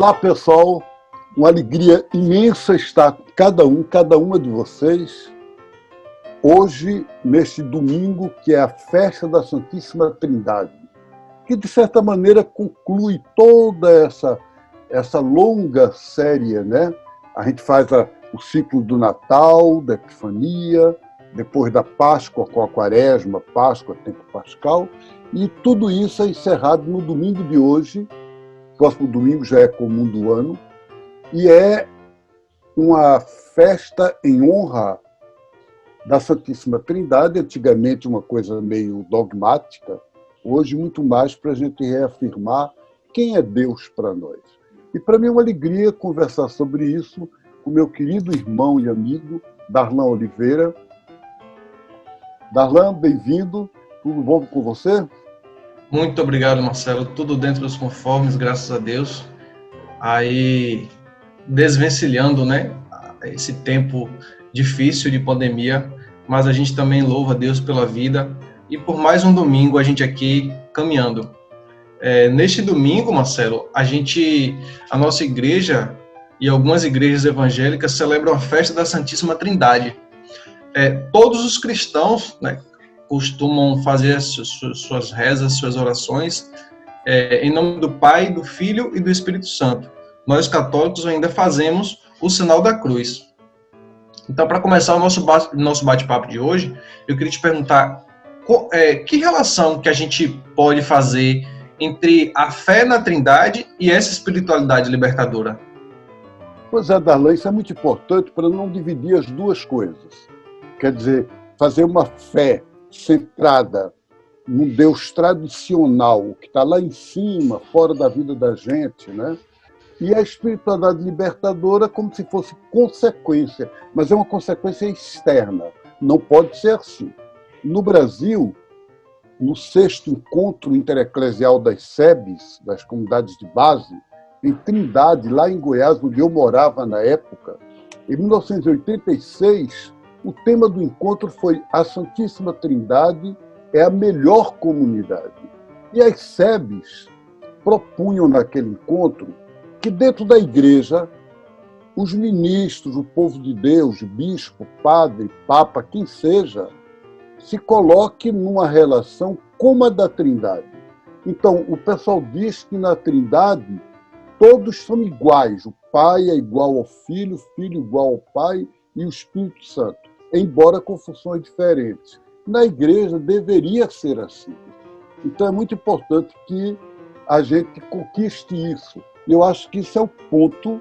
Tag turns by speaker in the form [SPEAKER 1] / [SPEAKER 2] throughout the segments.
[SPEAKER 1] Olá, pessoal. Uma alegria imensa estar com cada uma de vocês, hoje, neste domingo, que é a festa da Santíssima Trindade, que, de certa maneira, conclui toda essa longa série, né? A gente faz o ciclo do Natal, da Epifania, depois da Páscoa com a Quaresma, Páscoa, tempo pascal, e tudo isso é encerrado no domingo de hoje. Próximo domingo já é comum do ano, e é uma festa em honra da Santíssima Trindade, antigamente uma coisa meio dogmática, hoje muito mais para a gente reafirmar quem é Deus para nós. E para mim é uma alegria conversar sobre isso com meu querido irmão e amigo, Darlan Oliveira. Darlan, bem-vindo, tudo bom com você?
[SPEAKER 2] Muito obrigado, Marcelo. Tudo dentro dos conformes, graças a Deus. Aí, desvencilhando, né, esse tempo difícil de pandemia, mas a gente também louva a Deus pela vida e por mais um domingo a gente aqui caminhando. Neste domingo, Marcelo, a nossa igreja e algumas igrejas evangélicas celebram a festa da Santíssima Trindade. Todos os cristãos, né, costumam fazer suas rezas, suas orações, em nome do Pai, do Filho e do Espírito Santo. Nós, católicos, ainda fazemos o sinal da cruz. Então, para começar o nosso bate-papo de hoje, eu queria te perguntar que relação que a gente pode fazer entre a fé na Trindade e essa espiritualidade libertadora?
[SPEAKER 1] Pois é, Darlan, isso é muito importante para não dividir as duas coisas. Quer dizer, fazer uma fé centrada num Deus tradicional, que está lá em cima, fora da vida da gente, né? E a espiritualidade libertadora como se fosse consequência, mas é uma consequência externa, não pode ser assim. No Brasil, no 6º Encontro Intereclesial das SEBs, das comunidades de base, em Trindade, lá em Goiás, onde eu morava na época, em 1986, o tema do encontro foi a Santíssima Trindade é a melhor comunidade. E as SEBs propunham naquele encontro que dentro da igreja, os ministros, o povo de Deus, bispo, padre, papa, quem seja, se coloque numa relação como a da Trindade. Então, o pessoal diz que na Trindade todos são iguais. O Pai é igual ao Filho, o Filho igual ao Pai e o Espírito Santo, embora com funções diferentes. Na igreja deveria ser assim. Então é muito importante que a gente conquiste isso. E eu acho que isso é o ponto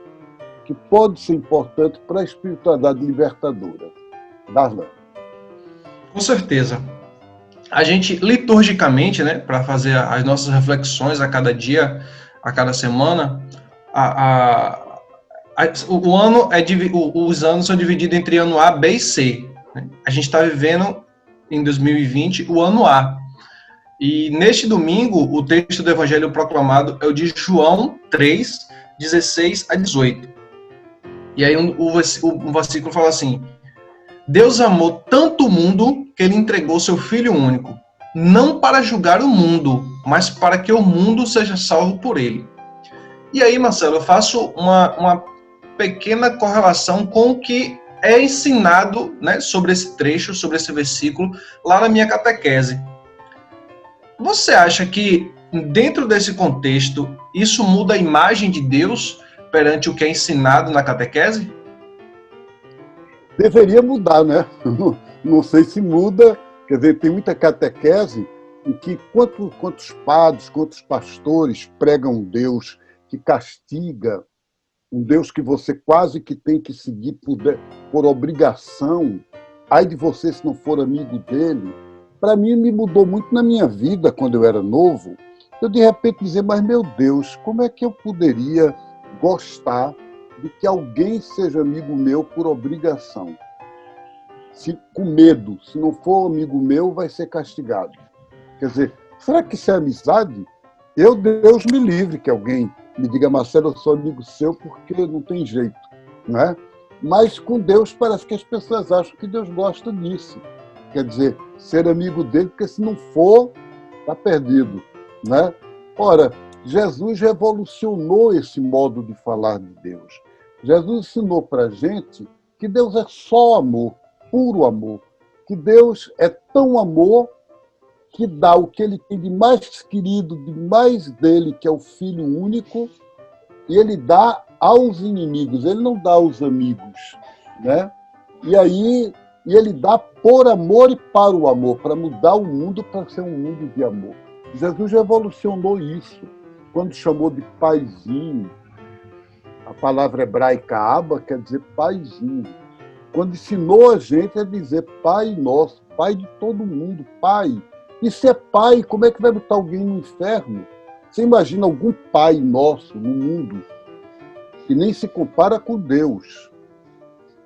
[SPEAKER 1] que pode ser importante para a espiritualidade libertadora. Darlan.
[SPEAKER 2] Com certeza. A gente, liturgicamente, né, para fazer as nossas reflexões a cada dia, a cada semana, os anos são divididos entre ano A, B e C. A gente está vivendo, em 2020, o ano A. E neste domingo, o texto do Evangelho proclamado é o de João 3, 16 a 18. E aí o versículo fala assim: Deus amou tanto o mundo que ele entregou seu Filho único, não para julgar o mundo, mas para que o mundo seja salvo por ele. E aí, Marcelo, eu faço uma pequena correlação com o que é ensinado, né, sobre esse trecho, sobre esse versículo, lá na minha catequese. Você acha que, dentro desse contexto, isso muda a imagem de Deus perante o que é ensinado na catequese?
[SPEAKER 1] Deveria mudar, né? Não sei se muda. Quer dizer, tem muita catequese em que quantos padres, quantos pastores pregam um Deus que castiga, um Deus que você quase que tem que seguir por obrigação. Ai de você se não for amigo dele. Para mim, me mudou muito na minha vida quando eu era novo. Eu, de repente, dizer, mas, meu Deus, como é que eu poderia gostar de que alguém seja amigo meu por obrigação? Com medo, se não for amigo meu, vai ser castigado. Quer dizer, será que isso é amizade? Deus me livre que alguém me diga, Marcelo, eu sou amigo seu porque não tem jeito, né? Mas com Deus parece que as pessoas acham que Deus gosta disso. Quer dizer, ser amigo dele, porque se não for, está perdido, né? Ora, Jesus revolucionou esse modo de falar de Deus. Jesus ensinou para a gente que Deus é só amor, puro amor. Que Deus é tão amor que dá o que ele tem de mais querido, de mais dele, que é o Filho único, e ele dá aos inimigos, ele não dá aos amigos, né? E ele dá por amor e para o amor, para mudar o mundo para ser um mundo de amor. Jesus revolucionou isso quando chamou de paizinho. A palavra hebraica Abba quer dizer paizinho. Quando ensinou a gente a dizer Pai nosso, Pai de todo mundo, Pai. E se é pai, como é que vai botar alguém no inferno? Você imagina algum pai nosso no mundo que nem se compara com Deus.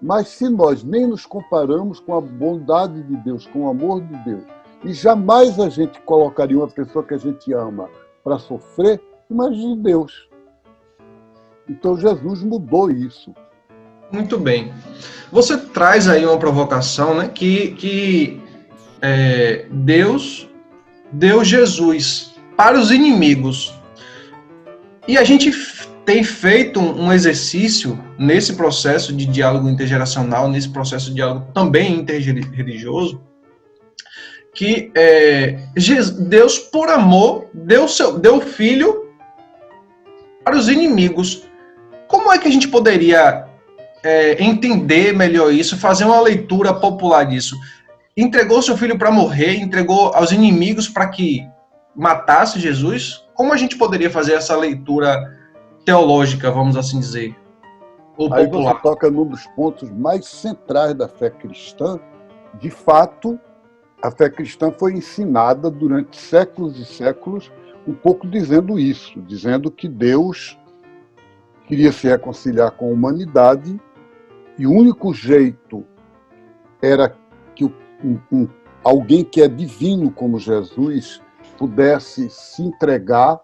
[SPEAKER 1] Mas se nós nem nos comparamos com a bondade de Deus, com o amor de Deus, e jamais a gente colocaria uma pessoa que a gente ama para sofrer, imagine Deus. Então Jesus mudou isso.
[SPEAKER 2] Muito bem. Você traz aí uma provocação, né, que Deus deu Jesus para os inimigos. E a gente tem feito um exercício nesse processo de diálogo intergeracional, nesse processo de diálogo também interreligioso, que Deus, por amor, deu o Filho para os inimigos. Como é que a gente poderia entender melhor isso, fazer uma leitura popular disso? Entregou seu filho para morrer, entregou aos inimigos para que matasse Jesus? Como a gente poderia fazer essa leitura teológica, vamos assim dizer, ou
[SPEAKER 1] Aí
[SPEAKER 2] popular?
[SPEAKER 1] você toca num dos pontos mais centrais da fé cristã. De fato, a fé cristã foi ensinada durante séculos e séculos, um pouco dizendo isso, dizendo que Deus queria se reconciliar com a humanidade e o único jeito era que alguém que é divino como Jesus pudesse se entregar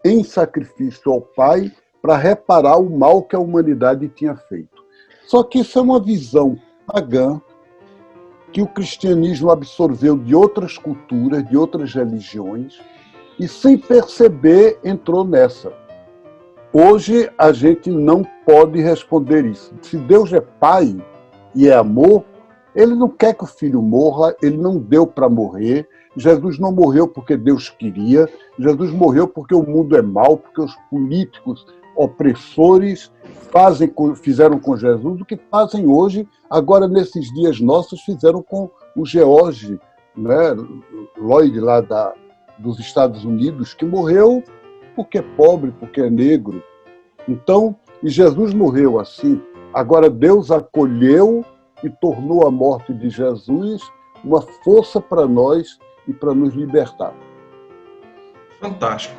[SPEAKER 1] em sacrifício ao Pai para reparar o mal que a humanidade tinha feito. Só que isso é uma visão pagã que o cristianismo absorveu de outras culturas, de outras religiões, e sem perceber entrou nessa. Hoje a gente não pode responder isso. Se Deus é Pai e é amor, ele não quer que o filho morra, ele não deu para morrer. Jesus não morreu porque Deus queria, Jesus morreu porque o mundo é mau, porque os políticos opressores fizeram com Jesus o que fazem hoje, agora nesses dias nossos, fizeram com o George, né, Floyd, lá dos Estados Unidos, que morreu porque é pobre, porque é negro. Então, e Jesus morreu assim. Agora Deus acolheu e tornou a morte de Jesus uma força para nós e para nos libertar.
[SPEAKER 2] Fantástico.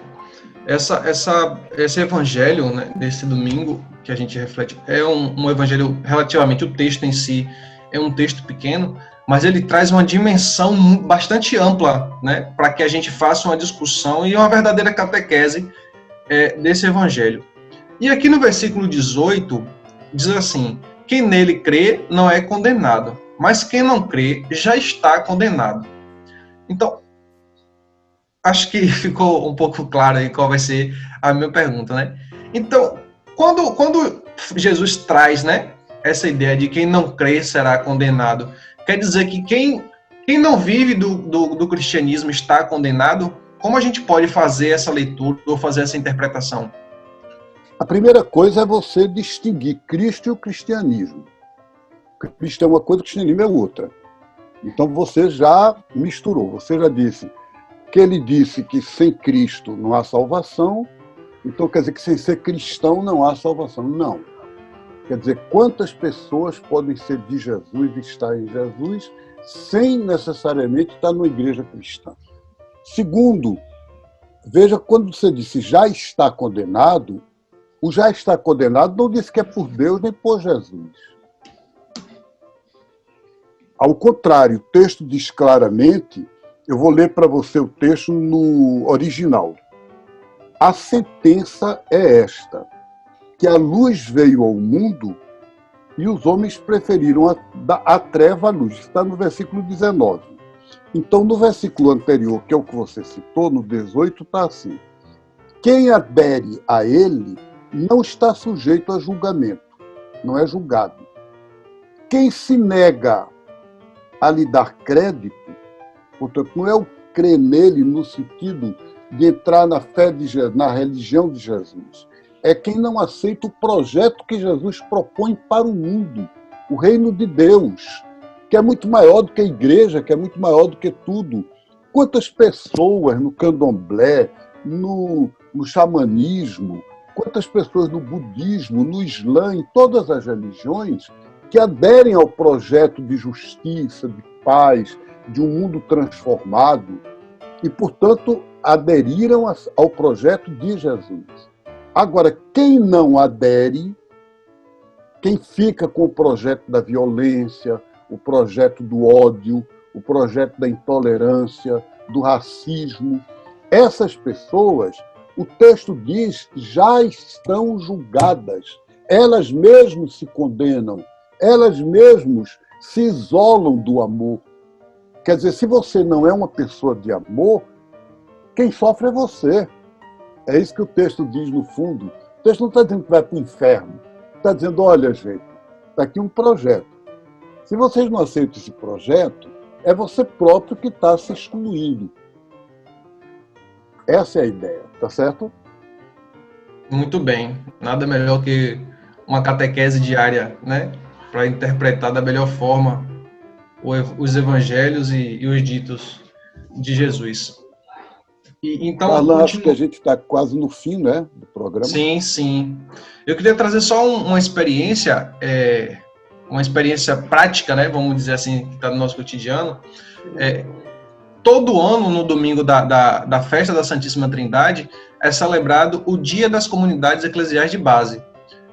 [SPEAKER 2] Esse evangelho, né, desse domingo que a gente reflete é um evangelho relativamente, o texto em si é um texto pequeno, mas ele traz uma dimensão bastante ampla, né, para que a gente faça uma discussão e uma verdadeira catequese desse evangelho. E aqui no versículo 18 diz assim: quem nele crê não é condenado, mas quem não crê já está condenado. Então, acho que ficou um pouco claro aí qual vai ser a minha pergunta, né? Então, quando Jesus traz, né, essa ideia de quem não crê será condenado, quer dizer que quem não vive do cristianismo está condenado? Como a gente pode fazer essa leitura ou fazer essa interpretação?
[SPEAKER 1] A primeira coisa é você distinguir Cristo e o cristianismo. Cristo é uma coisa, o cristianismo é outra. Então você já misturou, você já disse que ele disse que sem Cristo não há salvação, então quer dizer que sem ser cristão não há salvação. Não. Quer dizer, quantas pessoas podem ser de Jesus e estar em Jesus sem necessariamente estar numa igreja cristã? Segundo, veja, quando você disse já está condenado, o já está condenado não diz que é por Deus nem por Jesus. Ao contrário, o texto diz claramente, eu vou ler para você o texto no original. A sentença é esta, que a luz veio ao mundo e os homens preferiram a treva à luz. Está no versículo 19. Então, no versículo anterior, que é o que você citou, no 18, está assim. Quem adere a ele não está sujeito a julgamento, não é julgado. Quem se nega a lhe dar crédito, portanto, não é o crer nele no sentido de entrar na fé na religião de Jesus. É quem não aceita o projeto que Jesus propõe para o mundo, o reino de Deus, que é muito maior do que a igreja, que é muito maior do que tudo. Quantas pessoas no candomblé, no xamanismo, quantas pessoas no budismo, no islã, em todas as religiões, que aderem ao projeto de justiça, de paz, de um mundo transformado e, portanto, aderiram ao projeto de Jesus. Agora, quem não adere, quem fica com o projeto da violência, o projeto do ódio, o projeto da intolerância, do racismo, essas pessoas, o texto diz, já estão julgadas. Elas mesmas se condenam, elas mesmas se isolam do amor. Quer dizer, se você não é uma pessoa de amor, quem sofre é você. É isso que o texto diz no fundo. O texto não está dizendo que vai para o inferno. Está dizendo, olha, gente, está aqui um projeto. Se vocês não aceitam esse projeto, é você próprio que está se excluindo. Essa é a ideia, tá certo?
[SPEAKER 2] Muito bem. Nada melhor que uma catequese diária, né? Para interpretar da melhor forma os evangelhos e os ditos de Jesus. Então,
[SPEAKER 1] Darlan, acho que a gente está quase no fim, né, do programa.
[SPEAKER 2] Sim, sim. Eu queria trazer só uma experiência prática, né, vamos dizer assim, que está no nosso cotidiano. Todo ano, no domingo da festa da Santíssima Trindade, é celebrado o Dia das Comunidades Eclesiais de Base.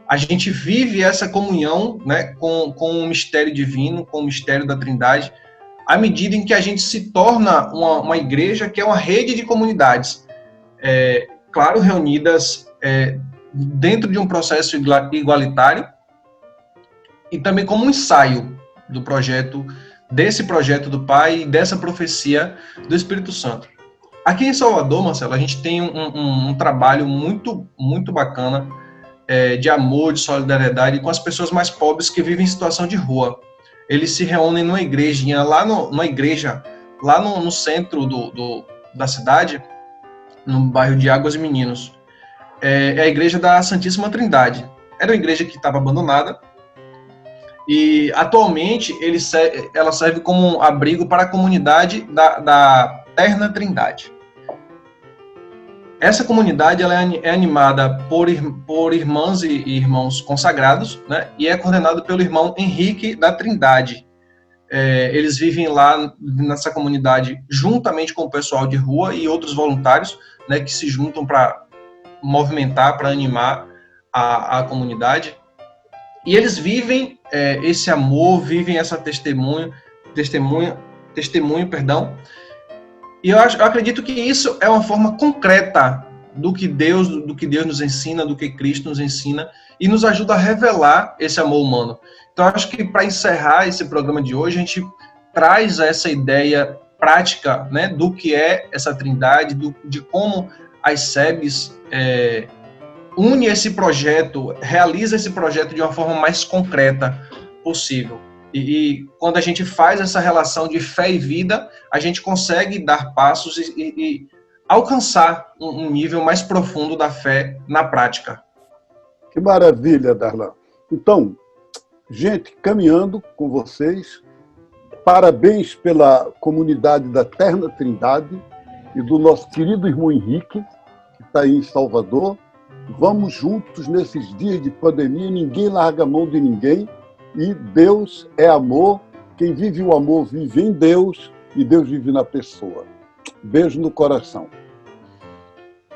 [SPEAKER 2] A gente vive essa comunhão, né, com o mistério divino, com o mistério da Trindade, à medida em que a gente se torna uma igreja que é uma rede de comunidades, claro, reunidas dentro de um processo igualitário e também como um ensaio desse projeto do Pai e dessa profecia do Espírito Santo. Aqui em Salvador, Marcelo, a gente tem um trabalho muito, muito bacana de amor, de solidariedade com as pessoas mais pobres que vivem em situação de rua. Eles se reúnem numa igrejinha, lá no centro da cidade, no bairro de Águas e Meninos. É a igreja da Santíssima Trindade. Era uma igreja que estava abandonada e, atualmente, ela serve como um abrigo para a comunidade da Terna Trindade. Essa comunidade ela é animada por irmãs e irmãos consagrados, né, e é coordenada pelo irmão Henrique da Trindade. Eles vivem lá nessa comunidade juntamente com o pessoal de rua e outros voluntários, né, que se juntam para movimentar, para animar a comunidade. E eles vivem esse amor, vivem essa testemunho, e eu acredito que isso é uma forma concreta do que Deus nos ensina, do que Cristo nos ensina, e nos ajuda a revelar esse amor humano. Então, eu acho que para encerrar esse programa de hoje, a gente traz essa ideia prática, né, do que é essa Trindade, de como as SEBs une esse projeto, realiza esse projeto de uma forma mais concreta possível. E quando a gente faz essa relação de fé e vida, a gente consegue dar passos e alcançar um nível mais profundo da fé na prática.
[SPEAKER 1] Que maravilha, Darlan. Então, gente, caminhando com vocês, parabéns pela comunidade da Terna Trindade e do nosso querido irmão Henrique, que está aí em Salvador. Vamos juntos nesses dias de pandemia, ninguém larga a mão de ninguém. E Deus é amor, quem vive o amor vive em Deus e Deus vive na pessoa. Beijo no coração.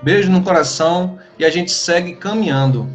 [SPEAKER 2] Beijo no coração e a gente segue caminhando.